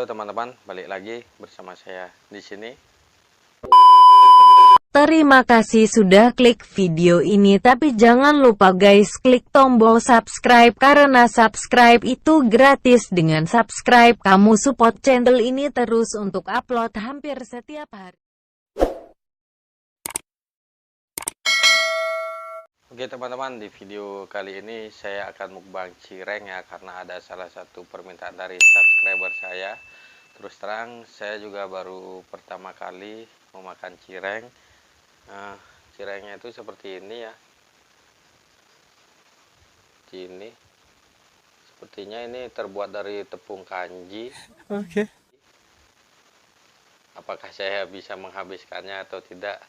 Halo teman-teman, balik lagi bersama saya di sini. Terima kasih sudah klik video ini, tapi jangan lupa guys klik tombol subscribe karena subscribe itu gratis. Dengan subscribe kamu support channel ini terus untuk upload hampir setiap hari. Oke teman-teman, di video kali ini saya akan mukbang cireng ya, karena ada salah satu permintaan dari subscriber saya. Terus terang saya juga baru pertama kali memakan cireng. Nah, cirengnya itu seperti ini ya. Ini sepertinya ini terbuat dari tepung kanji. Oke. Apakah saya bisa menghabiskannya atau tidak?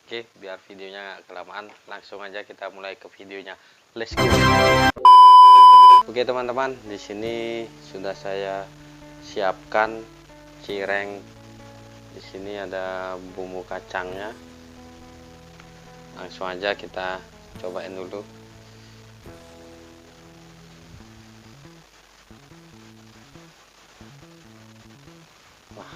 Oke, biar videonya kelamaan, langsung aja kita mulai ke videonya. Let's go. Oke teman-teman, di sini sudah saya siapkan cireng. Di sini ada bumbu kacangnya. Langsung aja kita cobain dulu. Wah.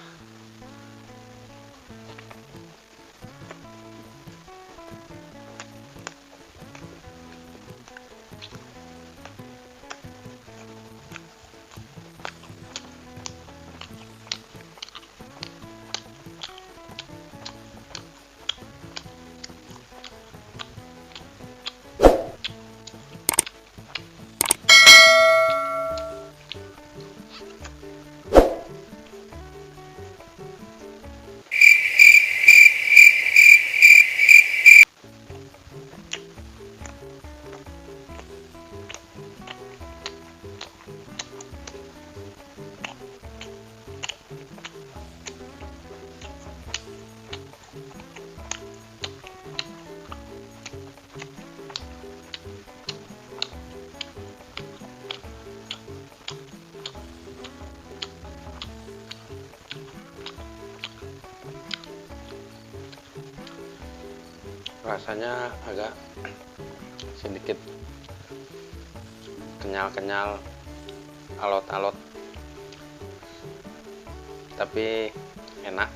Rasanya agak sedikit kenyal-kenyal, alot-alot, tapi enak.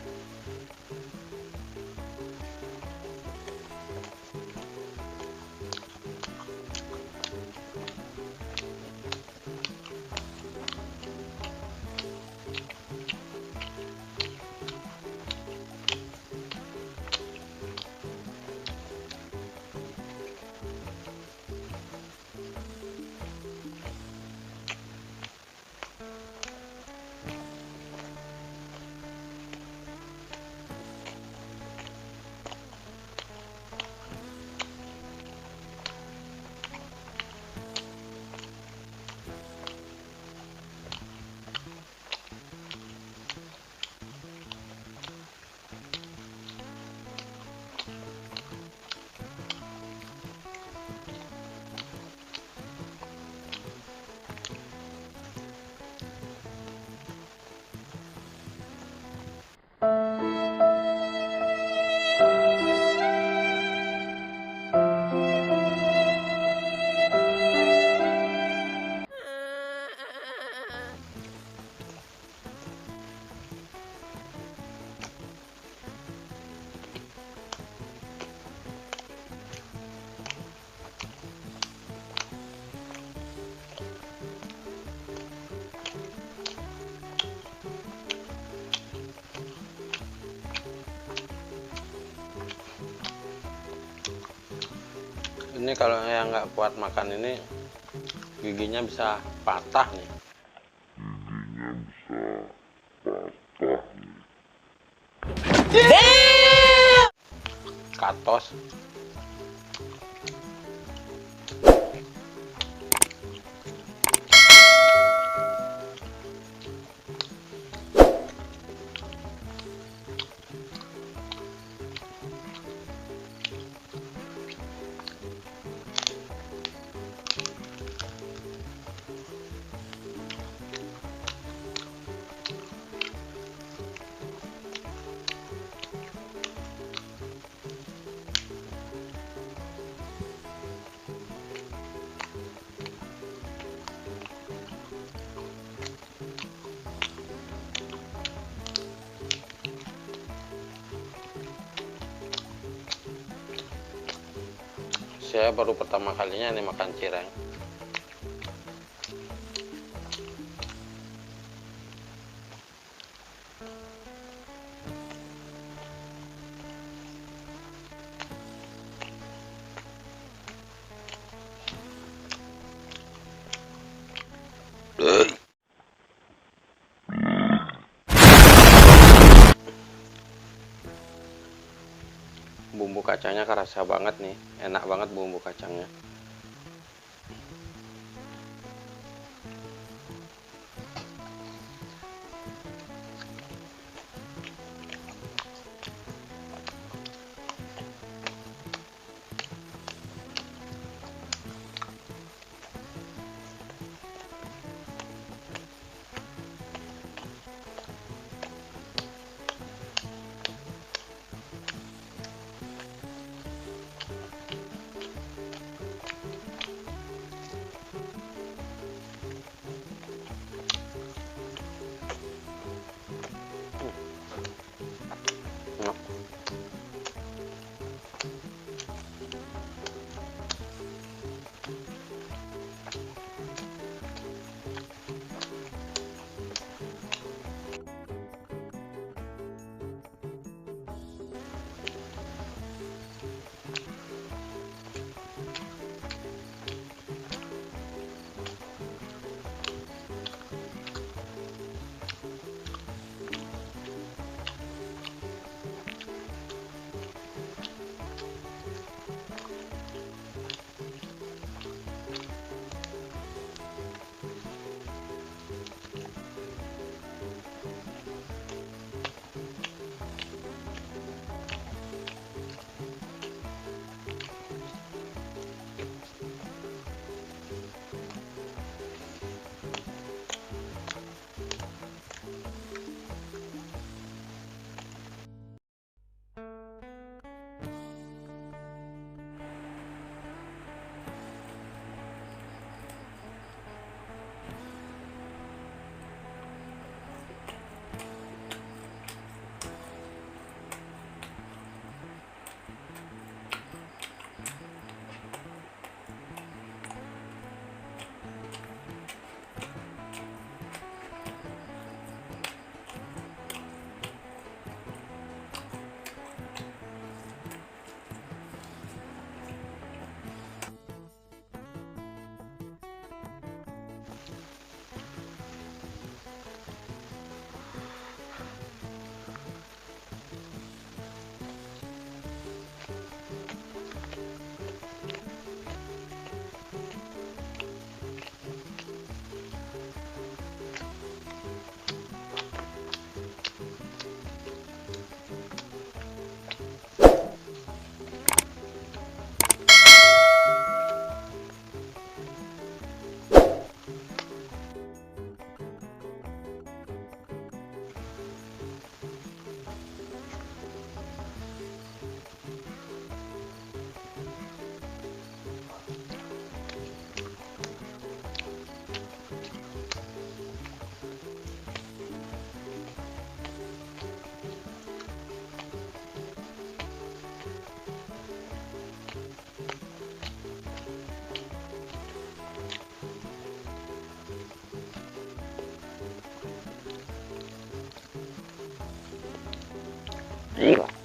Ini kalau yang nggak kuat makan ini, giginya bisa patah nih. Katos. Saya baru pertama kalinya nih makan cireng. Bumbu kacangnya kerasa banget nih, enak banget bumbu kacangnya. Iya.